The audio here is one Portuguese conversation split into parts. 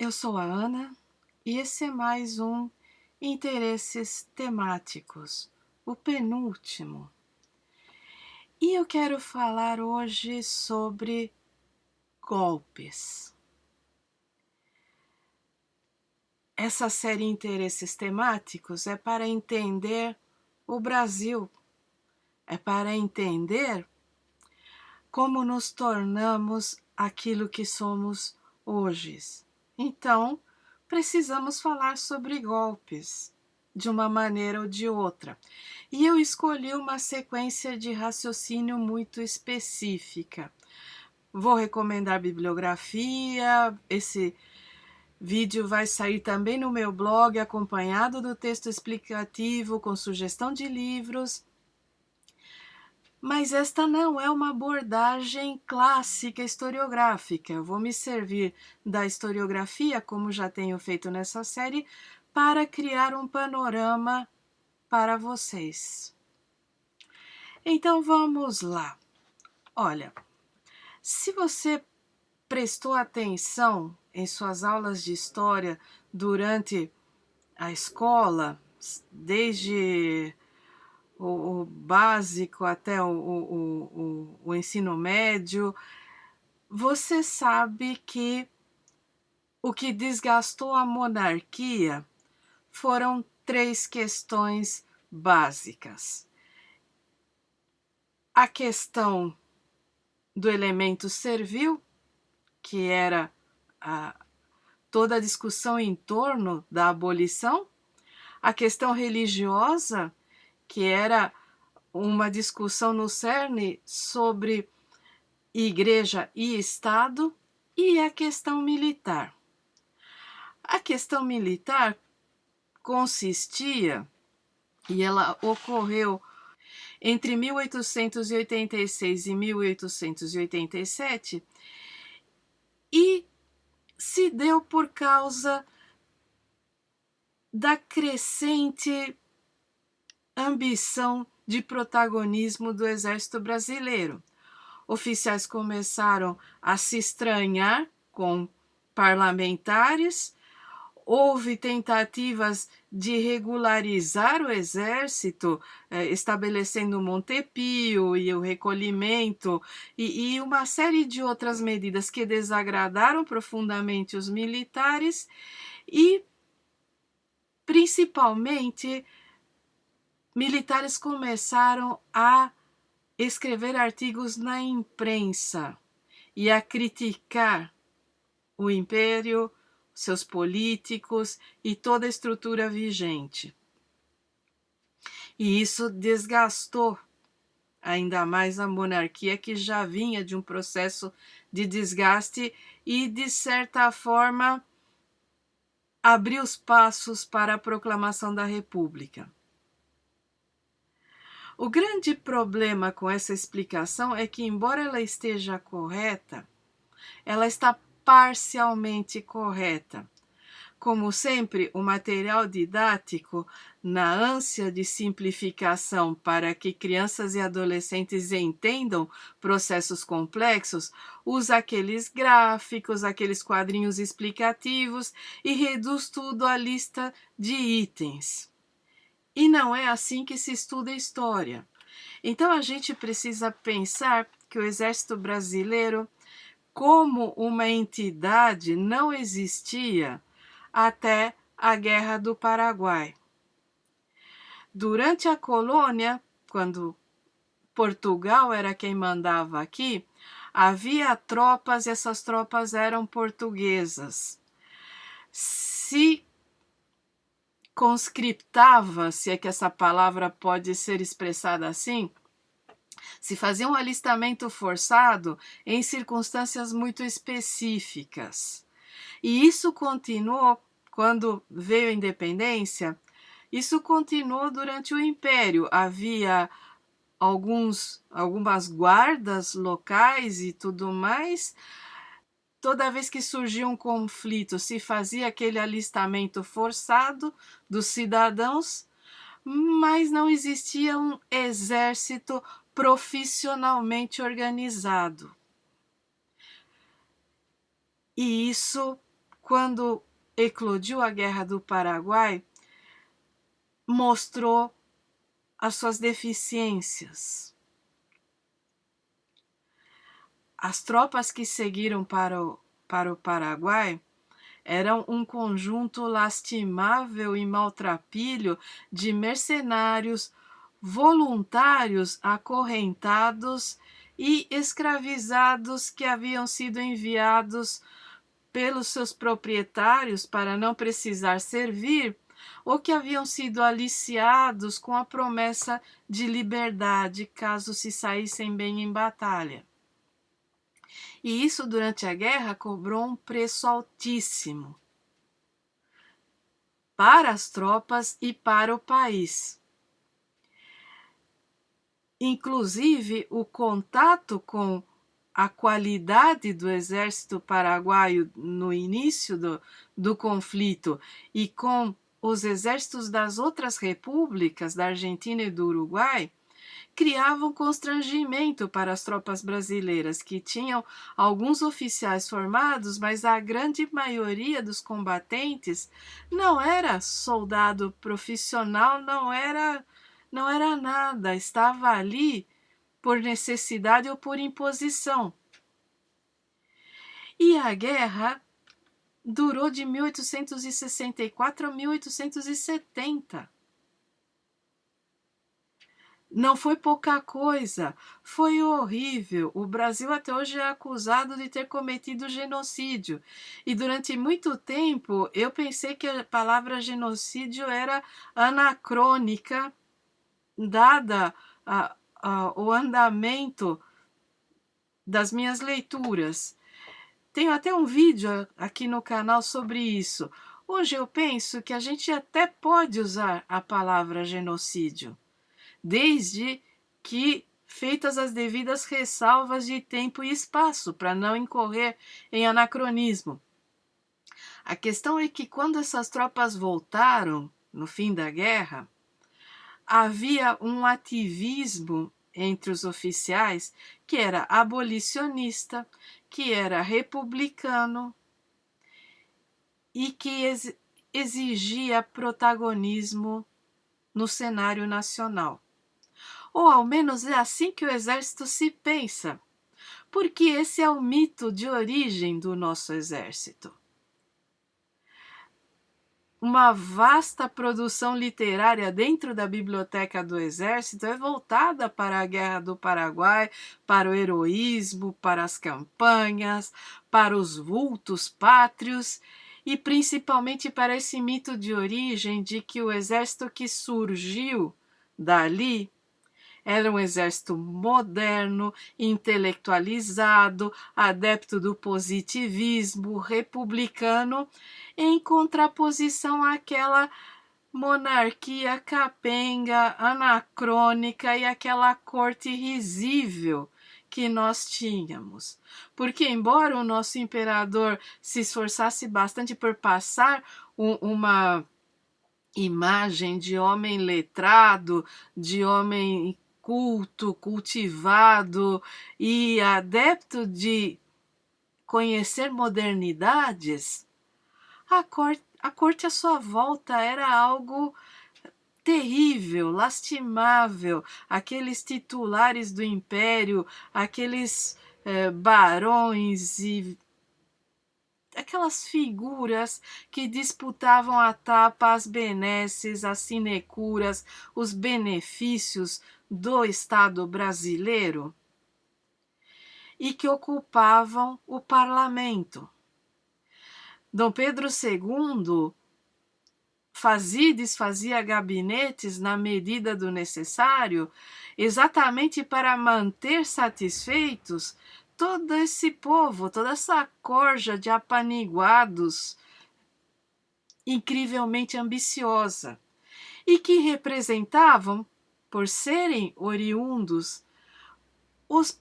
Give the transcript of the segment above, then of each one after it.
eu sou a Ana e esse é mais um Interesses Temáticos, o penúltimo. E eu quero falar hoje sobre golpes. Essa série Interesses Temáticos é para entender o Brasil, é para entender como nos tornamos aquilo que somos hoje. Então, precisamos falar sobre golpes, de uma maneira ou de outra. E eu escolhi uma sequência de raciocínio muito específica. Vou recomendar bibliografia, esse vídeo vai sair também no meu blog, acompanhado do texto explicativo, com sugestão de livros. Mas esta não é uma abordagem clássica historiográfica. Eu vou me servir da historiografia, como já tenho feito nessa série, para criar um panorama para vocês. Então vamos lá. Olha, se você prestou atenção em suas aulas de história durante a escola, desde o básico até o ensino médio, você sabe que o que desgastou a monarquia foram três questões básicas. A questão do elemento servil, que era toda a discussão em torno da abolição, a questão religiosa, que era uma discussão no cerne sobre Igreja e Estado, e a questão militar. A questão militar consistia, e ela ocorreu entre 1886 e 1887, e se deu por causa da crescente ambição de protagonismo do Exército Brasileiro. Oficiais começaram a se estranhar com parlamentares, houve tentativas de regularizar o exército, estabelecendo o Montepio e o recolhimento, e uma série de outras medidas que desagradaram profundamente os militares e, principalmente, militares começaram a escrever artigos na imprensa e a criticar o império, seus políticos e toda a estrutura vigente. E isso desgastou ainda mais a monarquia, que já vinha de um processo de desgaste e, de certa forma, abriu os passos para a proclamação da República. O grande problema com essa explicação é que, embora ela esteja correta, ela está parcialmente correta. Como sempre, o material didático, na ânsia de simplificação para que crianças e adolescentes entendam processos complexos, usa aqueles gráficos, aqueles quadrinhos explicativos e reduz tudo à lista de itens. E não é assim que se estuda história. Então a gente precisa pensar que o Exército Brasileiro, como uma entidade, não existia até a Guerra do Paraguai. Durante a colônia, quando Portugal era quem mandava aqui, havia tropas e essas tropas eram portuguesas. Se conscriptava, se é que essa palavra pode ser expressada assim, se fazia um alistamento forçado em circunstâncias muito específicas. E isso continuou quando veio a independência, isso continuou durante o Império. Havia algumas guardas locais e tudo mais. Toda vez que surgia um conflito, se fazia aquele alistamento forçado dos cidadãos, mas não existia um exército profissionalmente organizado. E isso, quando eclodiu a Guerra do Paraguai, mostrou as suas deficiências. As tropas que seguiram para o Paraguai eram um conjunto lastimável e maltrapilho de mercenários, voluntários acorrentados e escravizados que haviam sido enviados pelos seus proprietários para não precisar servir, ou que haviam sido aliciados com a promessa de liberdade caso se saíssem bem em batalha. E isso, durante a guerra, cobrou um preço altíssimo para as tropas e para o país. Inclusive, o contato com a qualidade do exército paraguaio no início do conflito e com os exércitos das outras repúblicas, da Argentina e do Uruguai, criavam constrangimento para as tropas brasileiras, que tinham alguns oficiais formados, mas a grande maioria dos combatentes não era soldado profissional, não era nada, estava ali por necessidade ou por imposição. E a guerra durou de 1864 a 1870. Não foi pouca coisa, foi horrível. O Brasil até hoje é acusado de ter cometido genocídio. E durante muito tempo eu pensei que a palavra genocídio era anacrônica, dada o andamento das minhas leituras. Tenho até um vídeo aqui no canal sobre isso. Hoje eu penso que a gente até pode usar a palavra genocídio, desde que feitas as devidas ressalvas de tempo e espaço, para não incorrer em anacronismo. A questão é que quando essas tropas voltaram, no fim da guerra, havia um ativismo entre os oficiais que era abolicionista, que era republicano e que exigia protagonismo no cenário nacional. Ou ao menos é assim que o exército se pensa, porque esse é o mito de origem do nosso exército. Uma vasta produção literária dentro da biblioteca do Exército é voltada para a Guerra do Paraguai, para o heroísmo, para as campanhas, para os vultos pátrios e principalmente para esse mito de origem de que o exército que surgiu dali era um exército moderno, intelectualizado, adepto do positivismo, republicano, em contraposição àquela monarquia capenga, anacrônica e aquela corte risível que nós tínhamos. Porque, embora o nosso imperador se esforçasse bastante por passar uma imagem de homem letrado, de homem culto, cultivado e adepto de conhecer modernidades, a corte à sua volta era algo terrível, lastimável. Aqueles titulares do império, aqueles barões e aquelas figuras que disputavam a tapa as benesses, as sinecuras, os benefícios do Estado brasileiro e que ocupavam o parlamento. Dom Pedro II fazia e desfazia gabinetes na medida do necessário, exatamente para manter satisfeitos todo esse povo, toda essa corja de apaniguados incrivelmente ambiciosa e que representavam, por serem oriundos, os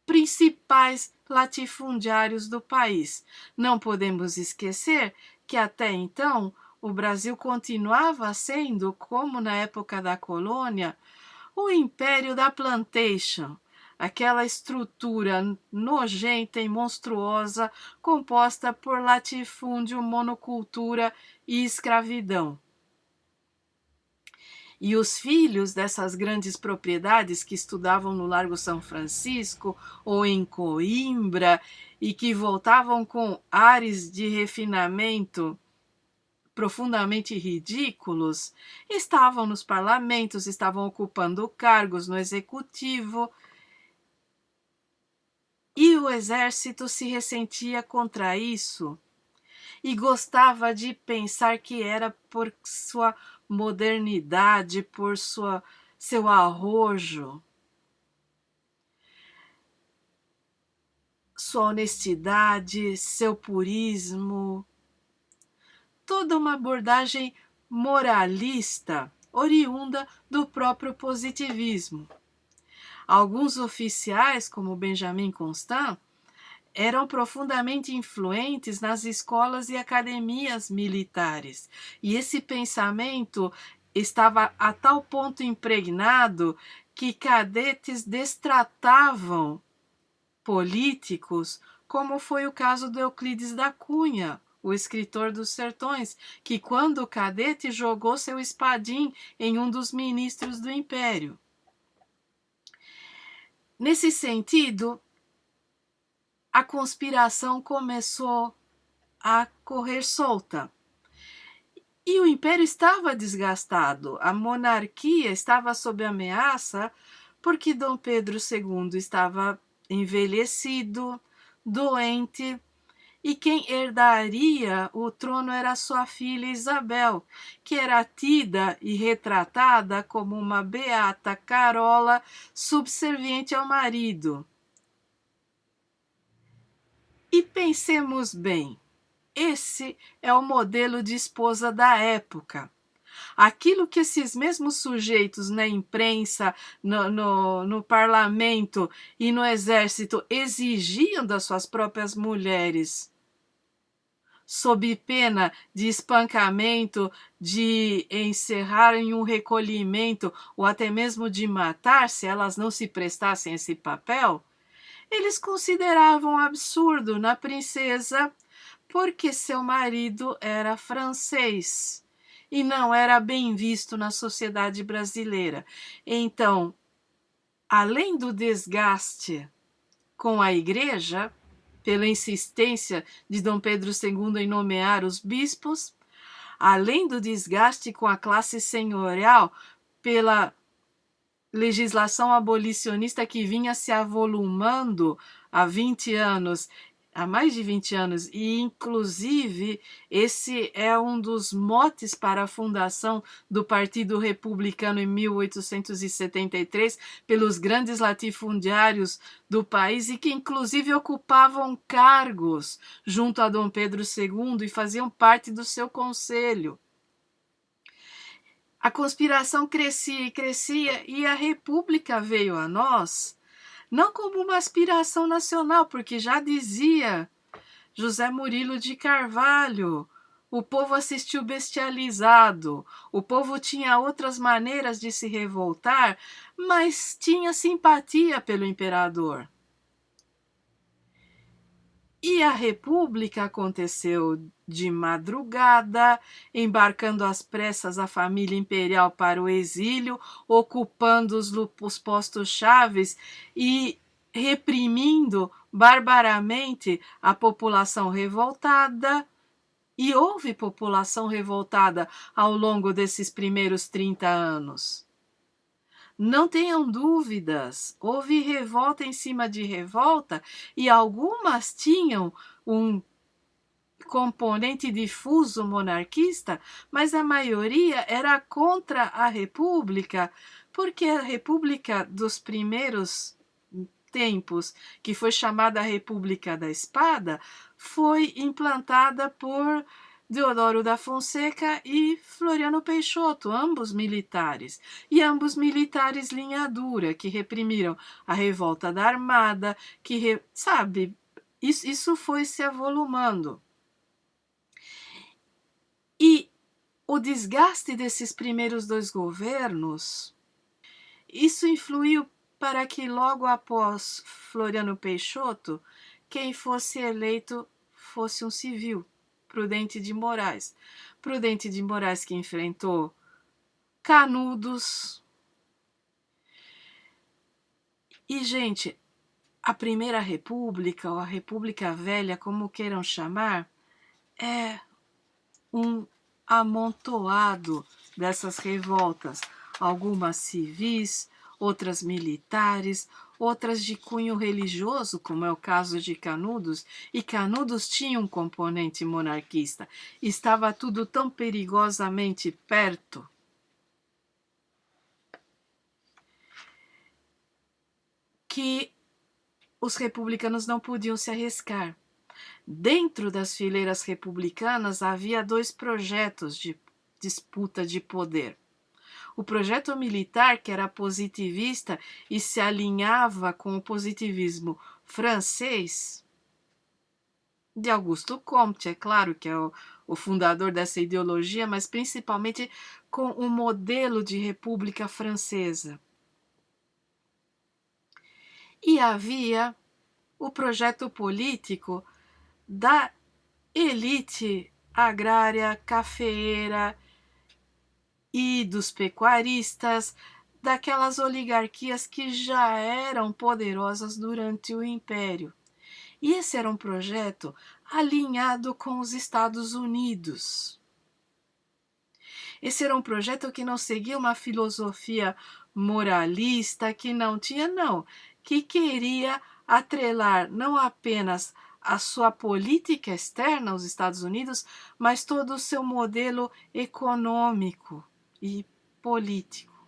principais latifundiários do país. Não podemos esquecer que até então o Brasil continuava sendo, como na época da colônia, o império da plantation, aquela estrutura nojenta e monstruosa composta por latifúndio, monocultura e escravidão. E os filhos dessas grandes propriedades que estudavam no Largo São Francisco ou em Coimbra e que voltavam com ares de refinamento profundamente ridículos, estavam nos parlamentos, estavam ocupando cargos no executivo, e o exército se ressentia contra isso e gostava de pensar que era por sua modernidade, por seu arrojo, sua honestidade, seu purismo, toda uma abordagem moralista oriunda do próprio positivismo. Alguns oficiais, como Benjamin Constant, eram profundamente influentes nas escolas e academias militares. E esse pensamento estava a tal ponto impregnado que cadetes destratavam políticos, como foi o caso do Euclides da Cunha, o escritor dos Sertões, que quando cadete jogou seu espadim em um dos ministros do Império. Nesse sentido, a conspiração começou a correr solta. E o Império estava desgastado, a monarquia estava sob ameaça porque Dom Pedro II estava envelhecido, doente, e quem herdaria o trono era sua filha Isabel, que era tida e retratada como uma beata Carola subserviente ao marido. E pensemos bem, esse é o modelo de esposa da época. Aquilo que esses mesmos sujeitos na imprensa, no parlamento e no exército exigiam das suas próprias mulheres, sob pena de espancamento, de encerrar em um recolhimento ou até mesmo de matar se elas não se prestassem esse papel, eles consideravam absurdo na princesa porque seu marido era francês e não era bem visto na sociedade brasileira. Então, além do desgaste com a igreja, pela insistência de Dom Pedro II em nomear os bispos, além do desgaste com a classe senhorial pela legislação abolicionista que vinha se avolumando há 20 anos, há mais de 20 anos, e inclusive esse é um dos motes para a fundação do Partido Republicano em 1873, pelos grandes latifundiários do país e que inclusive ocupavam cargos junto a Dom Pedro II e faziam parte do seu conselho. A conspiração crescia e crescia e a República veio a nós não como uma aspiração nacional, porque já dizia José Murilo de Carvalho, o povo assistiu bestializado, o povo tinha outras maneiras de se revoltar, mas tinha simpatia pelo imperador. E a República aconteceu de madrugada, embarcando às pressas a família imperial para o exílio, ocupando os postos chaves e reprimindo barbaramente a população revoltada. E houve população revoltada ao longo desses primeiros 30 anos. Não tenham dúvidas, houve revolta em cima de revolta e algumas tinham um componente difuso monarquista, mas a maioria era contra a República, porque a República dos primeiros tempos, que foi chamada República da Espada, foi implantada por Deodoro da Fonseca e Floriano Peixoto, ambos militares, e ambos militares linha dura, que reprimiram a revolta da Armada, sabe, isso foi se avolumando. E o desgaste desses primeiros dois governos, isso influiu para que logo após Floriano Peixoto, quem fosse eleito fosse um civil, Prudente de Moraes. Prudente de Moraes que enfrentou Canudos. E, gente, a Primeira República, ou a República Velha, como queiram chamar, é um amontoado dessas revoltas, algumas civis, outras militares, outras de cunho religioso, como é o caso de Canudos, e Canudos tinha um componente monarquista. Estava tudo tão perigosamente perto que os republicanos não podiam se arriscar. Dentro das fileiras republicanas havia dois projetos de disputa de poder. O projeto militar, que era positivista e se alinhava com o positivismo francês, de Augusto Comte, é claro que é o fundador dessa ideologia, mas principalmente com o modelo de república francesa. E havia o projeto político da elite agrária, cafeeira e dos pecuaristas, daquelas oligarquias que já eram poderosas durante o Império. E esse era um projeto alinhado com os Estados Unidos. Esse era um projeto que não seguia uma filosofia moralista, que não tinha, não, que queria atrelar não apenas a sua política externa aos Estados Unidos, mas todo o seu modelo econômico e político.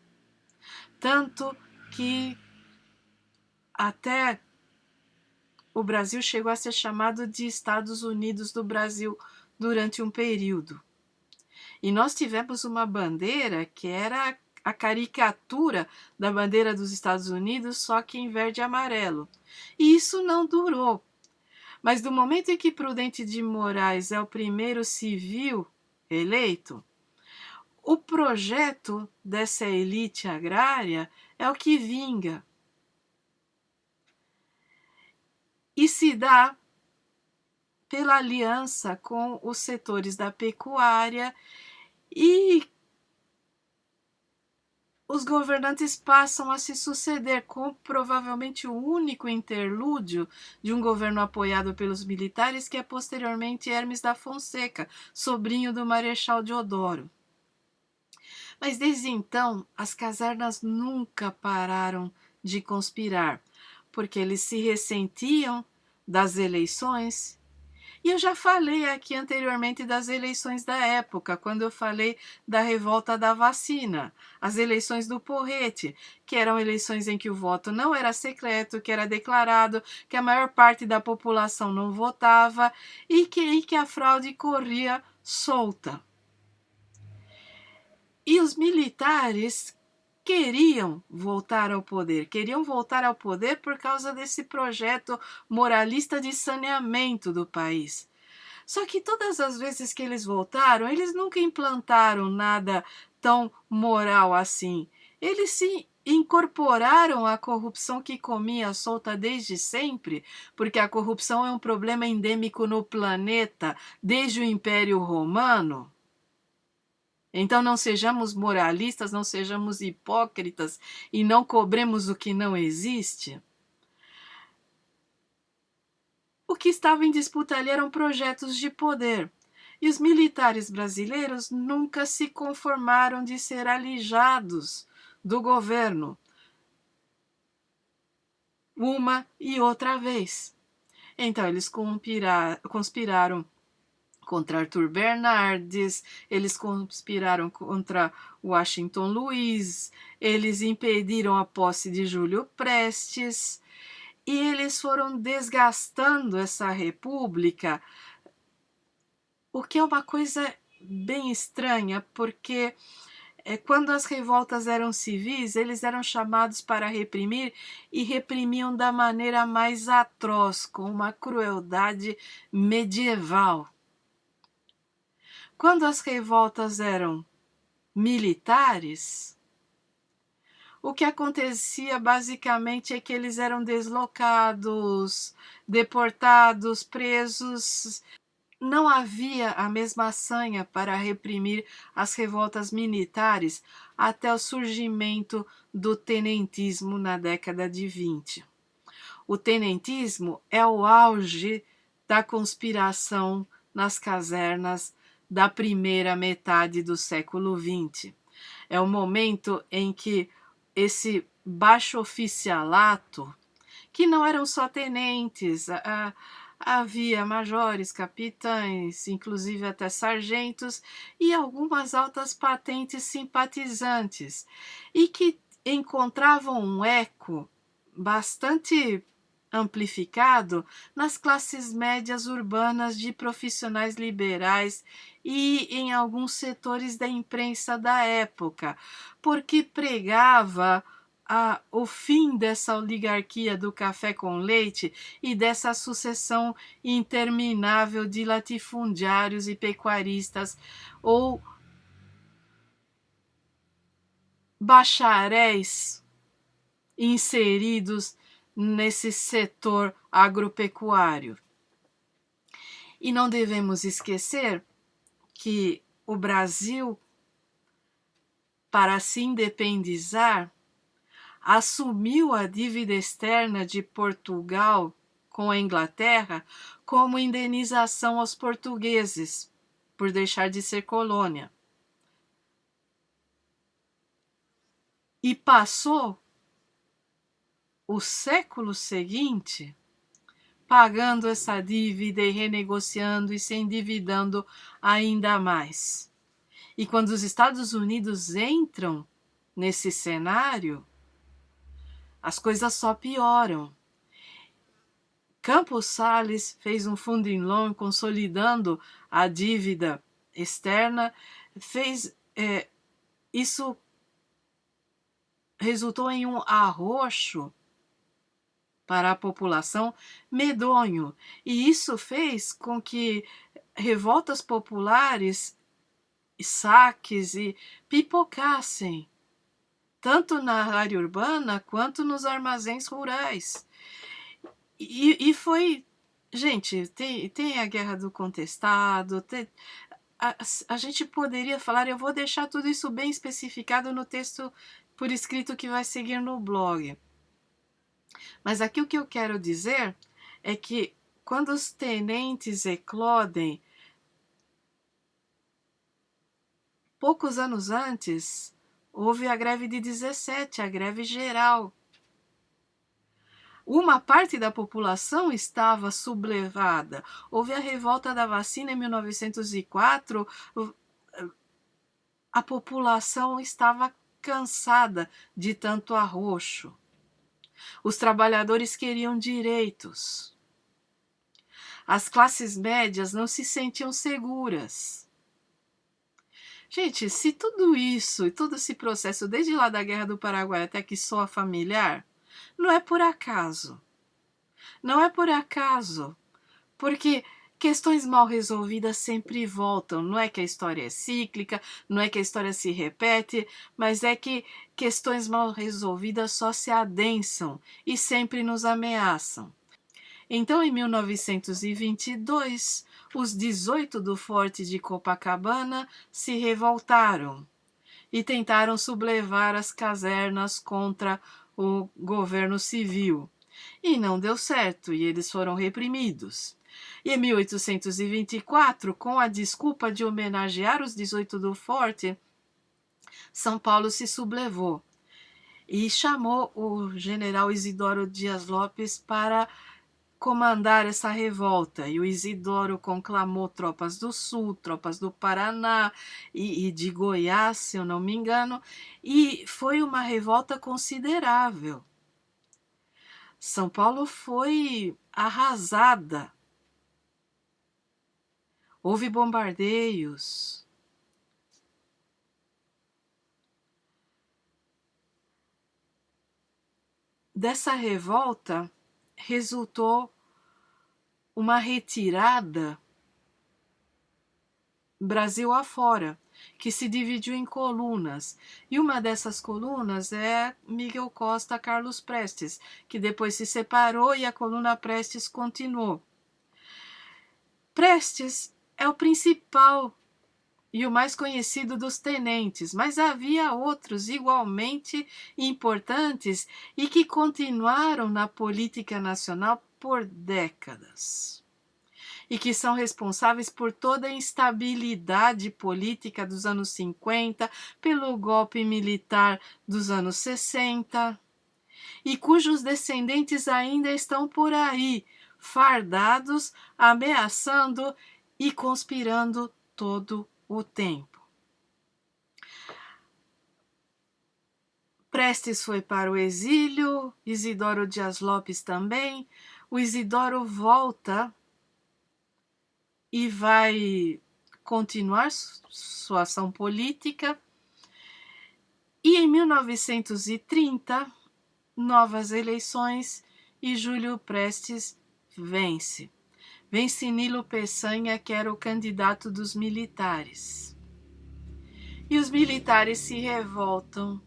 Tanto que até o Brasil chegou a ser chamado de Estados Unidos do Brasil durante um período. E nós tivemos uma bandeira que era a caricatura da bandeira dos Estados Unidos, só que em verde e amarelo. E isso não durou. Mas do momento em que Prudente de Moraes é o primeiro civil eleito, o projeto dessa elite agrária é o que vinga. E se dá pela aliança com os setores da pecuária, e os governantes passam a se suceder, com provavelmente o único interlúdio de um governo apoiado pelos militares, que é posteriormente Hermes da Fonseca, sobrinho do Marechal Deodoro. Mas desde então, as casernas nunca pararam de conspirar, porque eles se ressentiam das eleições. E eu já falei aqui anteriormente das eleições da época, quando eu falei da revolta da vacina, as eleições do porrete, que eram eleições em que o voto não era secreto, que era declarado, que a maior parte da população não votava e que a fraude corria solta. E os militares queriam voltar ao poder por causa desse projeto moralista de saneamento do país. Só que todas as vezes que eles voltaram, eles nunca implantaram nada tão moral assim. Eles se incorporaram à corrupção que comia solta desde sempre, porque a corrupção é um problema endêmico no planeta desde o Império Romano. Então não sejamos moralistas, não sejamos hipócritas e não cobremos o que não existe. O que estava em disputa ali eram projetos de poder. E os militares brasileiros nunca se conformaram de ser alijados do governo uma e outra vez. Então eles conspiraram contra Arthur Bernardes, eles conspiraram contra Washington Luiz, eles impediram a posse de Júlio Prestes, e eles foram desgastando essa república, o que é uma coisa bem estranha, porque quando as revoltas eram civis, eles eram chamados para reprimir e reprimiam da maneira mais atroz, com uma crueldade medieval. Quando as revoltas eram militares, o que acontecia basicamente é que eles eram deslocados, deportados, presos. Não havia a mesma sanha para reprimir as revoltas militares até o surgimento do tenentismo na década de 20. O tenentismo é o auge da conspiração nas casernas da primeira metade do século XX. É o momento em que esse baixo oficialato, que não eram só tenentes, havia majores, capitães, inclusive até sargentos e algumas altas patentes simpatizantes, e que encontravam um eco bastante amplificado nas classes médias urbanas de profissionais liberais e em alguns setores da imprensa da época, porque pregava o fim dessa oligarquia do café com leite e dessa sucessão interminável de latifundiários e pecuaristas ou bacharéis inseridos nesse setor agropecuário. E não devemos esquecer que o Brasil, para se independizar, assumiu a dívida externa de Portugal com a Inglaterra como indenização aos portugueses por deixar de ser colônia. E passou o século seguinte pagando essa dívida e renegociando e se endividando ainda mais. E quando os Estados Unidos entram nesse cenário, as coisas só pioram. Campos Salles fez um funding loan consolidando a dívida externa, isso resultou em um arroxo para a população medonho, e isso fez com que revoltas populares, saques e pipocassem, tanto na área urbana quanto nos armazéns rurais. E foi... Gente, tem a Guerra do Contestado, a gente poderia falar, eu vou deixar tudo isso bem especificado no texto por escrito que vai seguir no blog. Mas aqui o que eu quero dizer é que quando os tenentes eclodem, poucos anos antes, houve a greve de 17, a greve geral. Uma parte da população estava sublevada. Houve a revolta da vacina em 1904, a população estava cansada de tanto arroxo. Os trabalhadores queriam direitos. As classes médias não se sentiam seguras. Gente, se tudo isso e todo esse processo, desde lá da Guerra do Paraguai até que soa familiar, não é por acaso. Não é por acaso. Porque questões mal resolvidas sempre voltam. Não é que a história é cíclica, não é que a história se repete, mas é que questões mal resolvidas só se adensam e sempre nos ameaçam. Então, em 1922, os 18 do Forte de Copacabana se revoltaram e tentaram sublevar as casernas contra o governo civil. E não deu certo, e eles foram reprimidos. E em 1824, com a desculpa de homenagear os 18 do Forte, São Paulo se sublevou e chamou o general Isidoro Dias Lopes para comandar essa revolta. E o Isidoro conclamou tropas do Sul, tropas do Paraná e de Goiás, se eu não me engano, e foi uma revolta considerável. São Paulo foi arrasada. Houve bombardeios. Dessa revolta resultou uma retirada Brasil afora. que se dividiu em colunas. E uma dessas colunas é Miguel Costa Carlos Prestes, que depois se separou e a coluna Prestes continuou. Prestes é o principal e o mais conhecido dos tenentes, mas havia outros igualmente importantes e que continuaram na política nacional por décadas e que são responsáveis por toda a instabilidade política dos anos 50, pelo golpe militar dos anos 60, e cujos descendentes ainda estão por aí, fardados, ameaçando e conspirando todo o tempo. Prestes foi para o exílio, Isidoro Dias Lopes também. O Isidoro volta e vai continuar sua ação política. E em 1930, novas eleições e Júlio Prestes vence. Vence Nilo Peçanha, que era o candidato dos militares. E os militares se revoltam.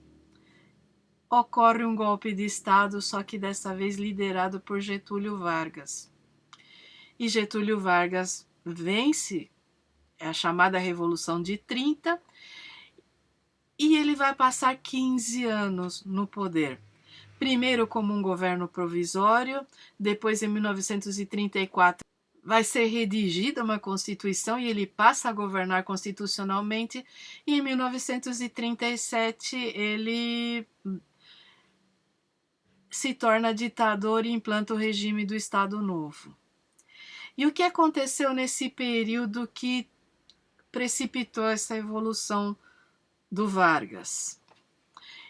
Ocorre um golpe de Estado, só que dessa vez liderado por Getúlio Vargas. E Getúlio Vargas vence a chamada Revolução de 30 e ele vai passar 15 anos no poder. Primeiro como um governo provisório, depois em 1934 vai ser redigida uma Constituição e ele passa a governar constitucionalmente, e em 1937 ele se torna ditador e implanta o regime do Estado Novo. E o que aconteceu nesse período que precipitou essa evolução do Vargas?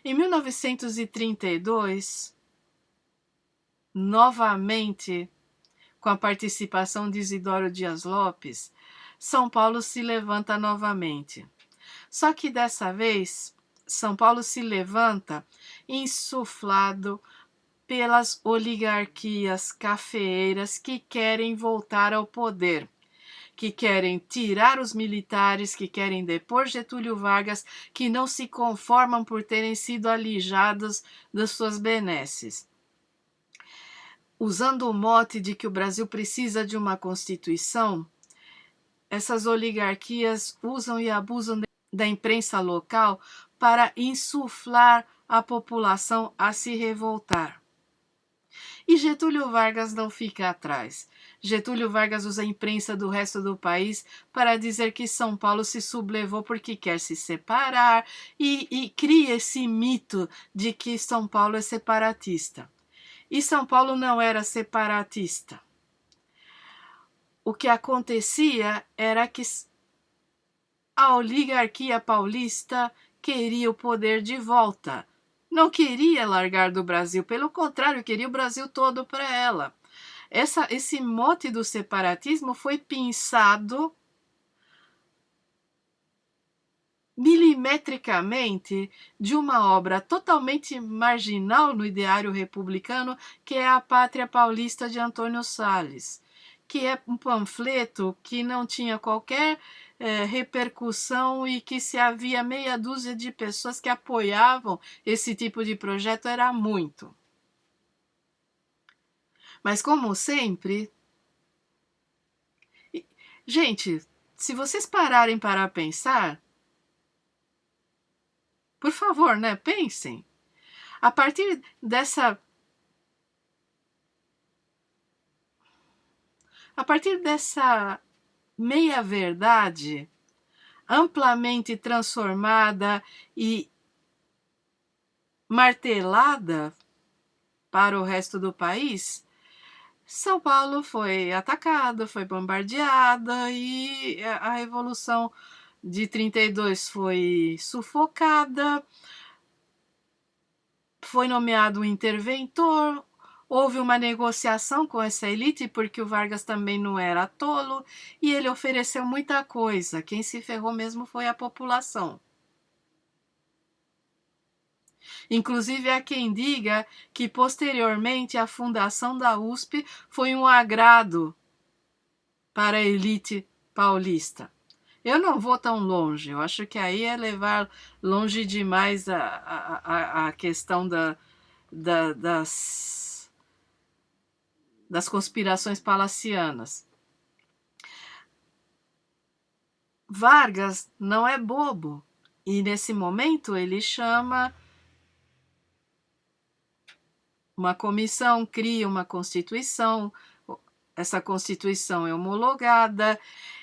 Em 1932, novamente, com a participação de Isidoro Dias Lopes, São Paulo se levanta novamente. Só que dessa vez, São Paulo se levanta insuflado pelas oligarquias cafeeiras que querem voltar ao poder, que querem tirar os militares, que querem depor Getúlio Vargas, que não se conformam por terem sido alijados das suas benesses. Usando o mote de que o Brasil precisa de uma Constituição, essas oligarquias usam e abusam da imprensa local para insuflar a população a se revoltar. E Getúlio Vargas não fica atrás. Getúlio Vargas usa a imprensa do resto do país para dizer que São Paulo se sublevou porque quer se separar e cria esse mito de que São Paulo é separatista. E São Paulo não era separatista. O que acontecia era que a oligarquia paulista queria o poder de volta. Não queria largar do Brasil, pelo contrário, queria o Brasil todo para ela. Esse mote do separatismo foi pensado milimetricamente de uma obra totalmente marginal no ideário republicano, que é A Pátria Paulista de Antônio Salles, que é um panfleto que não tinha qualquer repercussão e que se havia meia dúzia de pessoas que apoiavam esse tipo de projeto era muito. Mas como sempre, gente, se vocês pararem para pensar, por favor, né, pensem. A partir dessa meia-verdade amplamente transformada e martelada para o resto do país, São Paulo foi atacada, foi bombardeada e a Revolução de 32 foi sufocada, foi nomeado um interventor, houve uma negociação com essa elite, porque o Vargas também não era tolo, e ele ofereceu muita coisa. Quem se ferrou mesmo foi a população. Inclusive, há quem diga que, posteriormente, a fundação da USP foi um agrado para a elite paulista. Eu não vou tão longe, eu acho que aí é levar longe demais a questão das conspirações palacianas. Vargas não é bobo, e nesse momento ele chama uma comissão, cria uma constituição, essa constituição é homologada,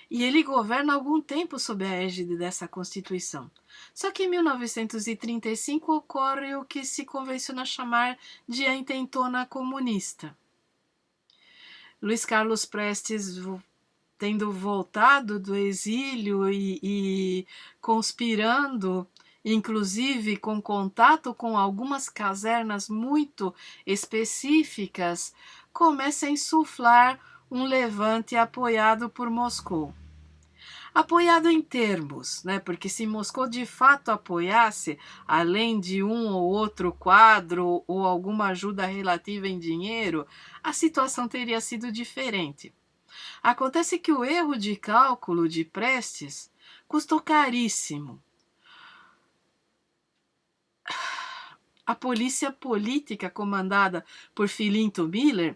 e ele governa algum tempo sob a égide dessa Constituição. Só que em 1935 ocorre o que se convenciona chamar de a intentona comunista. Luiz Carlos Prestes, tendo voltado do exílio e conspirando, inclusive com contato com algumas casernas muito específicas, começa a insuflar um levante apoiado por Moscou. Apoiado em termos, né? Porque se Moscou de fato apoiasse, além de um ou outro quadro ou alguma ajuda relativa em dinheiro, a situação teria sido diferente. Acontece que o erro de cálculo de Prestes custou caríssimo. A polícia política comandada por Filinto Miller,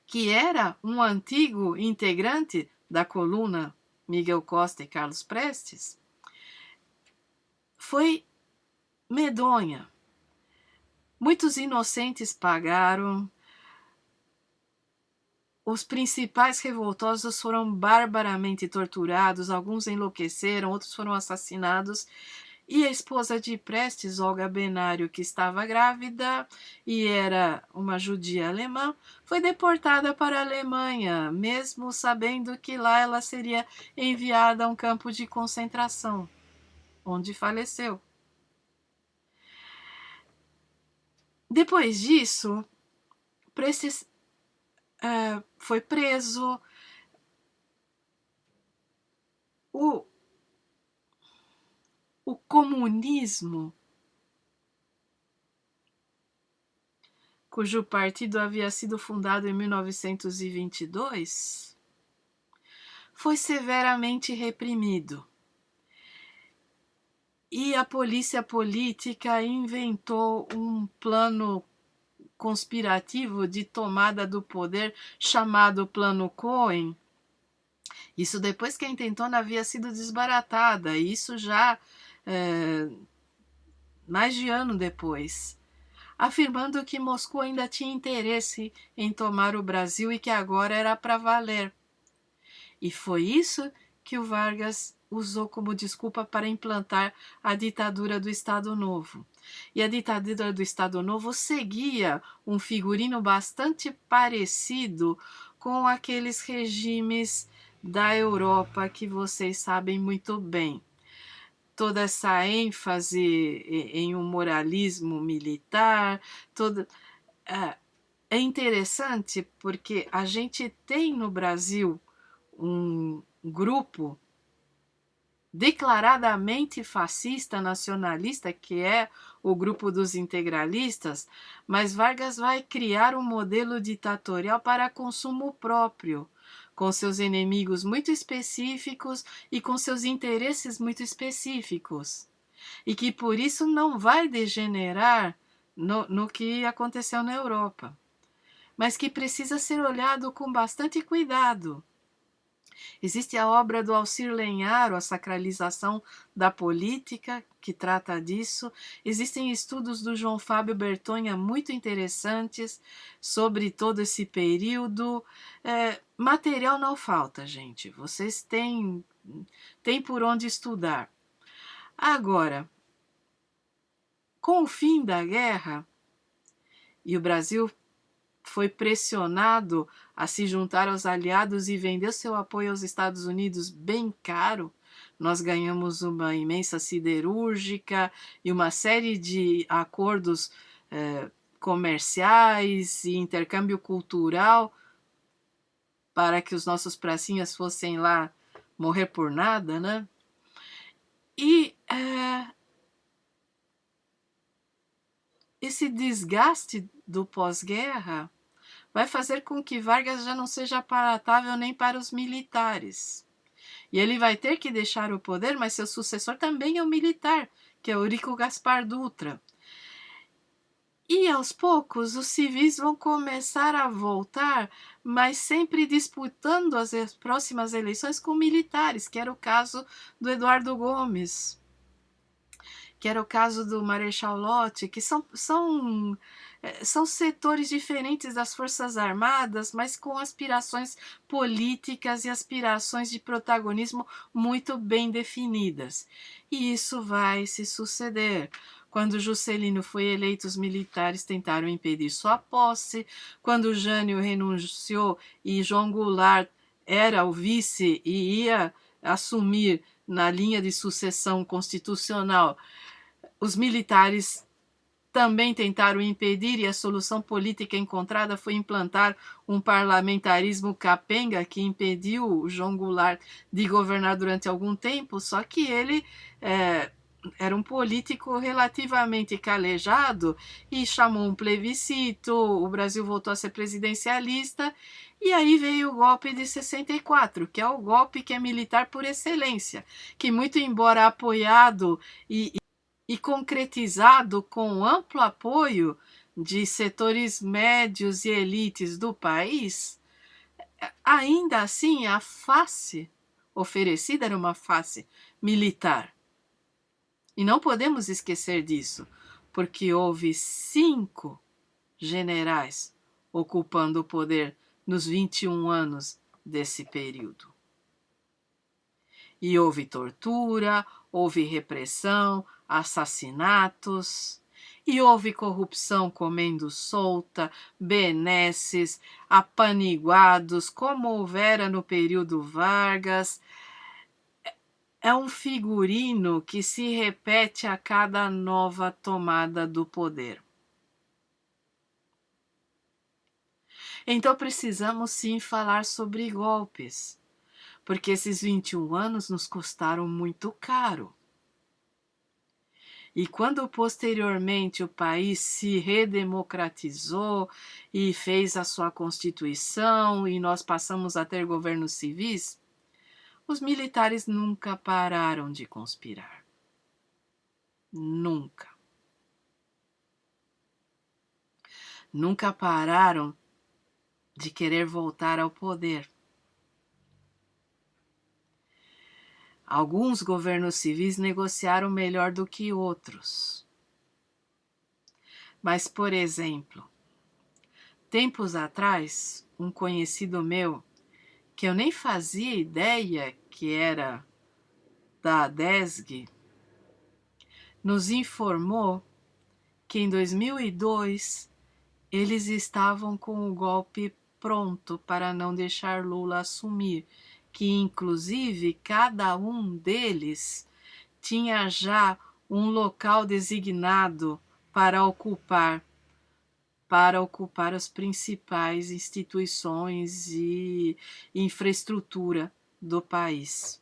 que era um antigo integrante da coluna Miguel Costa e Carlos Prestes, foi medonha. Muitos inocentes pagaram. Os principais revoltosos foram barbaramente torturados, alguns enlouqueceram, outros foram assassinados. E a esposa de Prestes, Olga Benário, que estava grávida e era uma judia alemã, foi deportada para a Alemanha, mesmo sabendo que lá ela seria enviada a um campo de concentração, onde faleceu. Depois disso, Prestes foi preso. O comunismo, cujo partido havia sido fundado em 1922, foi severamente reprimido. E a polícia política inventou um plano conspirativo de tomada do poder chamado Plano Cohen. Isso depois que a intentona havia sido desbaratada, isso já mais de ano depois, afirmando que Moscou ainda tinha interesse em tomar o Brasil e que agora era para valer. E foi isso que o Vargas usou como desculpa para implantar a ditadura do Estado Novo. E a ditadura do Estado Novo seguia um figurino bastante parecido com aqueles regimes da Europa que vocês sabem muito bem. Toda essa ênfase em um moralismo militar, é interessante porque a gente tem no Brasil um grupo declaradamente fascista, nacionalista, que é o grupo dos integralistas, mas Vargas vai criar um modelo ditatorial para consumo próprio, com seus inimigos muito específicos e com seus interesses muito específicos, e que por isso não vai degenerar no que aconteceu na Europa, mas que precisa ser olhado com bastante cuidado. Existe a obra do Alcir Lenharo, A Sacralização da Política, que trata disso. Existem estudos do João Fábio Bertonha muito interessantes sobre todo esse período. Material não falta, gente. Vocês têm por onde estudar. Agora, com o fim da guerra, e o Brasil foi pressionado a se juntar aos aliados e vendeu seu apoio aos Estados Unidos bem caro. Nós ganhamos uma imensa siderúrgica e uma série de acordos comerciais e intercâmbio cultural para que os nossos pracinhas fossem lá morrer por nada, né? E esse desgaste do pós-guerra vai fazer com que Vargas já não seja palatável nem para os militares. E ele vai ter que deixar o poder, mas seu sucessor também é um militar, que é Eurico Gaspar Dutra. E aos poucos os civis vão começar a voltar, mas sempre disputando as próximas eleições com militares, que era o caso do Eduardo Gomes, que era o caso do Marechal Lott, que são setores diferentes das Forças Armadas, mas com aspirações políticas e aspirações de protagonismo muito bem definidas. E isso vai se suceder. Quando Juscelino foi eleito, os militares tentaram impedir sua posse. Quando Jânio renunciou e João Goulart era o vice e ia assumir na linha de sucessão constitucional, os militares também tentaram impedir, e a solução política encontrada foi implantar um parlamentarismo capenga que impediu João Goulart de governar durante algum tempo, só que ele era um político relativamente calejado e chamou um plebiscito, o Brasil voltou a ser presidencialista, e aí veio o golpe de 64, que é o golpe que é militar por excelência, que muito embora apoiado e concretizado com amplo apoio de setores médios e elites do país, ainda assim a face oferecida era uma face militar. E não podemos esquecer disso, porque houve 5 generais ocupando o poder nos 21 anos desse período. E houve tortura, houve repressão, assassinatos, e houve corrupção comendo solta, benesses, apaniguados, como houvera no período Vargas. É um figurino que se repete a cada nova tomada do poder. Então precisamos sim falar sobre golpes, porque esses 21 anos nos custaram muito caro. E quando posteriormente o país se redemocratizou e fez a sua Constituição e nós passamos a ter governos civis, os militares nunca pararam de conspirar. Nunca. Nunca pararam de querer voltar ao poder. Alguns governos civis negociaram melhor do que outros. Mas, por exemplo, tempos atrás, um conhecido meu, que eu nem fazia ideia que era da ADESG, nos informou que em 2002 eles estavam com o golpe pronto para não deixar Lula assumir, que inclusive cada um deles tinha já um local designado para ocupar as principais instituições e infraestrutura do país.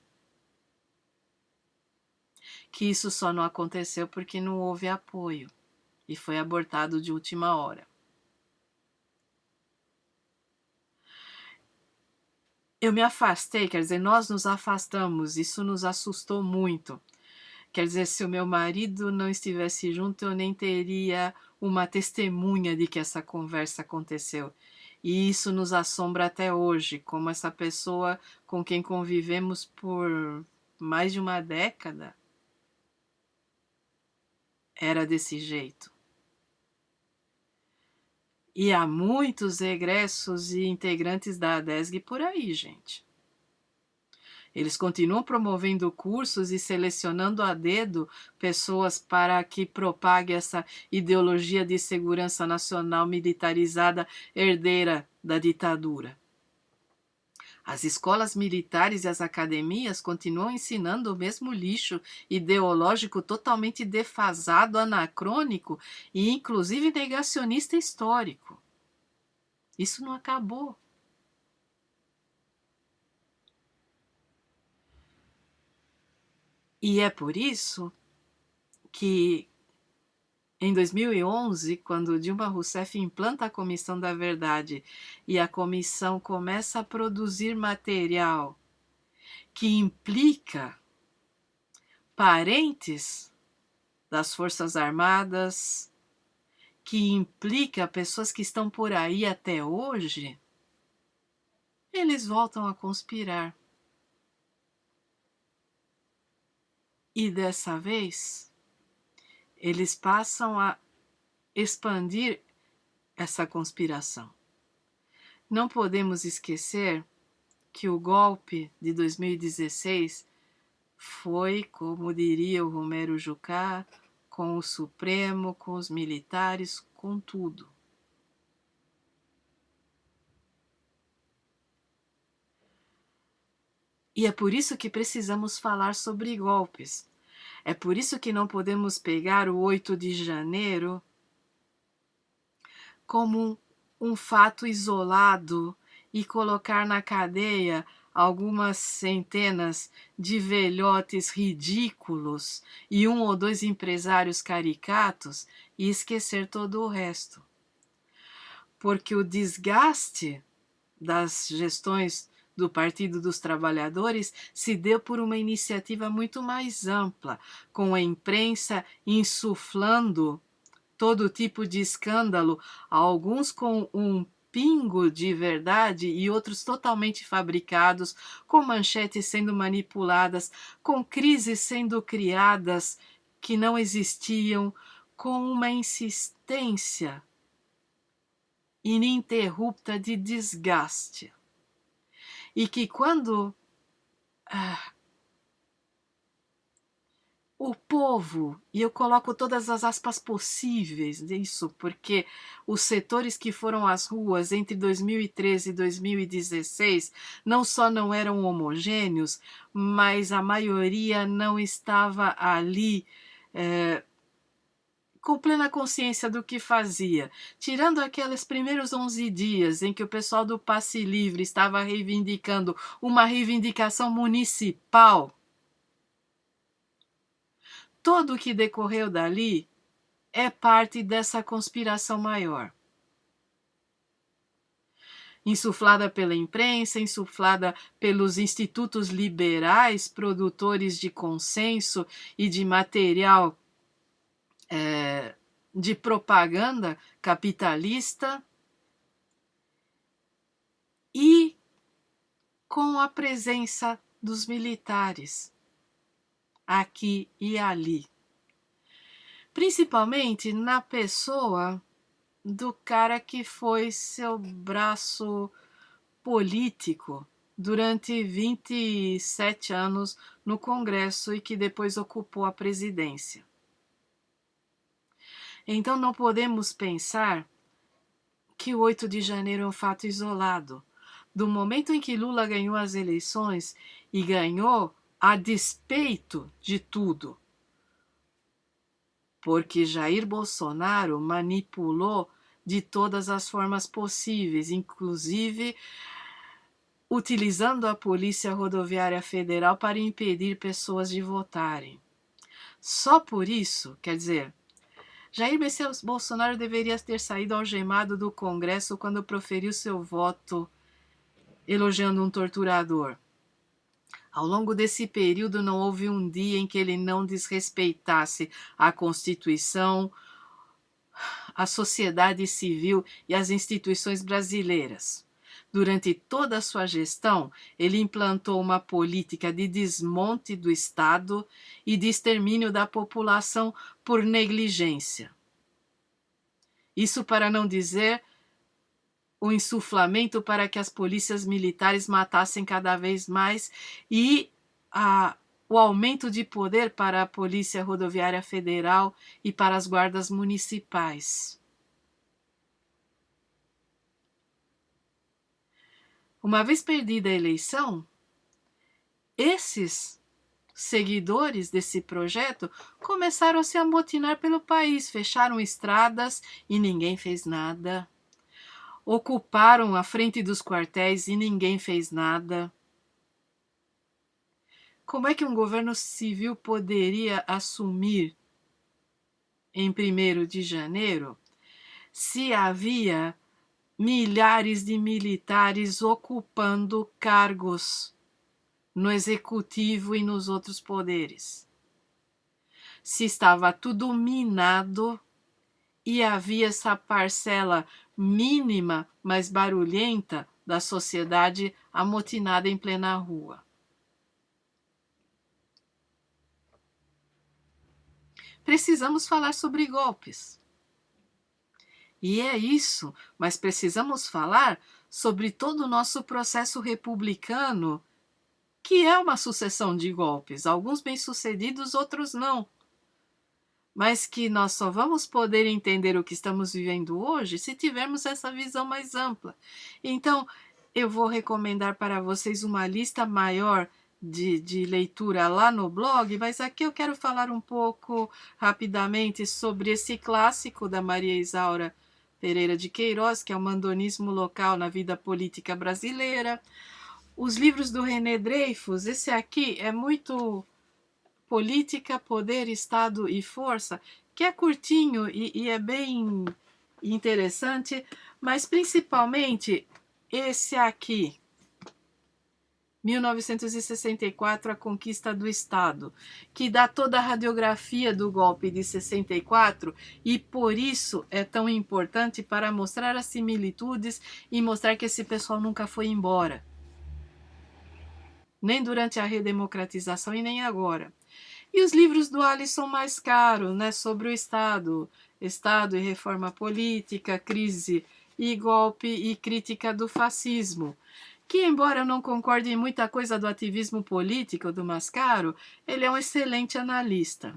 Que isso só não aconteceu porque não houve apoio e foi abortado de última hora. Eu me afastei, quer dizer, nós nos afastamos, isso nos assustou muito. Quer dizer, se o meu marido não estivesse junto, eu nem teria uma testemunha de que essa conversa aconteceu. E isso nos assombra até hoje, como essa pessoa com quem convivemos por mais de uma década era desse jeito. E há muitos egressos e integrantes da ADESG por aí, gente. Eles continuam promovendo cursos e selecionando a dedo pessoas para que propague essa ideologia de segurança nacional militarizada herdeira da ditadura. As escolas militares e as academias continuam ensinando o mesmo lixo ideológico totalmente defasado, anacrônico e inclusive negacionista histórico. Isso não acabou. E é por isso que em 2011, quando Dilma Rousseff implanta a Comissão da Verdade e a comissão começa a produzir material que implica parentes das Forças Armadas, que implica pessoas que estão por aí até hoje, eles voltam a conspirar. E dessa vez, eles passam a expandir essa conspiração. Não podemos esquecer que o golpe de 2016 foi, como diria o Romero Jucá, com o Supremo, com os militares, com tudo. E é por isso que precisamos falar sobre golpes. É por isso que não podemos pegar o 8 de janeiro como um fato isolado e colocar na cadeia algumas centenas de velhotes ridículos e um ou dois empresários caricatos e esquecer todo o resto. Porque o desgaste das gestões do Partido dos Trabalhadores se deu por uma iniciativa muito mais ampla, com a imprensa insuflando todo tipo de escândalo, alguns com um pingo de verdade e outros totalmente fabricados, com manchetes sendo manipuladas, com crises sendo criadas que não existiam, com uma insistência ininterrupta de desgaste. E que quando o povo, e eu coloco todas as aspas possíveis nisso, porque os setores que foram às ruas entre 2013 e 2016 não só não eram homogêneos, mas a maioria não estava ali com plena consciência do que fazia. Tirando aqueles primeiros 11 dias em que o pessoal do Passe Livre estava reivindicando uma reivindicação municipal, tudo o que decorreu dali é parte dessa conspiração maior. Insuflada pela imprensa, insuflada pelos institutos liberais, produtores de consenso e de material de propaganda capitalista, e com a presença dos militares aqui e ali. Principalmente na pessoa do cara que foi seu braço político durante 27 anos no Congresso e que depois ocupou a presidência. Então não podemos pensar que o 8 de janeiro é um fato isolado. Do momento em que Lula ganhou as eleições e ganhou a despeito de tudo, porque Jair Bolsonaro manipulou de todas as formas possíveis, inclusive utilizando a Polícia Rodoviária Federal para impedir pessoas de votarem. Só por isso, quer dizer, Jair Bolsonaro deveria ter saído algemado do Congresso quando proferiu seu voto elogiando um torturador. Ao longo desse período não houve um dia em que ele não desrespeitasse a Constituição, a sociedade civil e as instituições brasileiras. Durante toda a sua gestão, ele implantou uma política de desmonte do Estado e de extermínio da população por negligência. Isso para não dizer o insuflamento para que as polícias militares matassem cada vez mais e o aumento de poder para a Polícia Rodoviária Federal e para as guardas municipais. Uma vez perdida a eleição, esses seguidores desse projeto começaram a se amotinar pelo país, fecharam estradas e ninguém fez nada. Ocuparam a frente dos quartéis e ninguém fez nada. Como é que um governo civil poderia assumir em 1º de janeiro se havia milhares de militares ocupando cargos no executivo e nos outros poderes. Se estava tudo minado e havia essa parcela mínima, mas barulhenta, da sociedade amotinada em plena rua. Precisamos falar sobre golpes. E é isso, mas precisamos falar sobre todo o nosso processo republicano, que é uma sucessão de golpes, alguns bem-sucedidos, outros não. Mas que nós só vamos poder entender o que estamos vivendo hoje se tivermos essa visão mais ampla. Então, eu vou recomendar para vocês uma lista maior de leitura lá no blog, mas aqui eu quero falar um pouco rapidamente sobre esse clássico da Maria Isaura Pereira de Queiroz, que é o Mandonismo Local na Vida Política Brasileira. Os livros do René Dreyfus, esse aqui é muito Política, Poder, Estado e Força, que é curtinho e é bem interessante, mas principalmente esse aqui, 1964, A Conquista do Estado, que dá toda a radiografia do golpe de 64 e por isso é tão importante para mostrar as similitudes e mostrar que esse pessoal nunca foi embora. Nem durante a redemocratização e nem agora. E os livros do Alisson Mascaro, né, sobre o Estado e reforma política, crise e golpe e crítica do fascismo, que embora eu não concorde em muita coisa do ativismo político do Mascaro, ele é um excelente analista.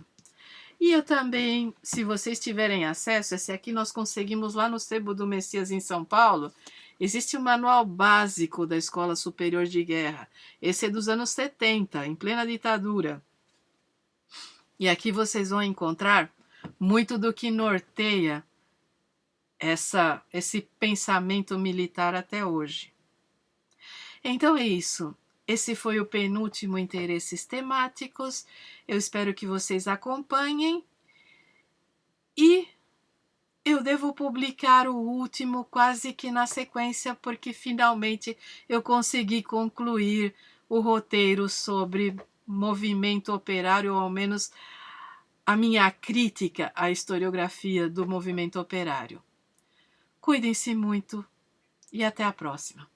E eu também, se vocês tiverem acesso, esse aqui nós conseguimos lá no Sebo do Messias em São Paulo, existe um manual básico da Escola Superior de Guerra. Esse é dos anos 70, em plena ditadura. E aqui vocês vão encontrar muito do que norteia esse pensamento militar até hoje. Então é isso. Esse foi o penúltimo Interesses Temáticos. Eu espero que vocês acompanhem. E eu devo publicar o último quase que na sequência, porque finalmente eu consegui concluir o roteiro sobre movimento operário, ou ao menos a minha crítica à historiografia do movimento operário. Cuidem-se muito e até a próxima.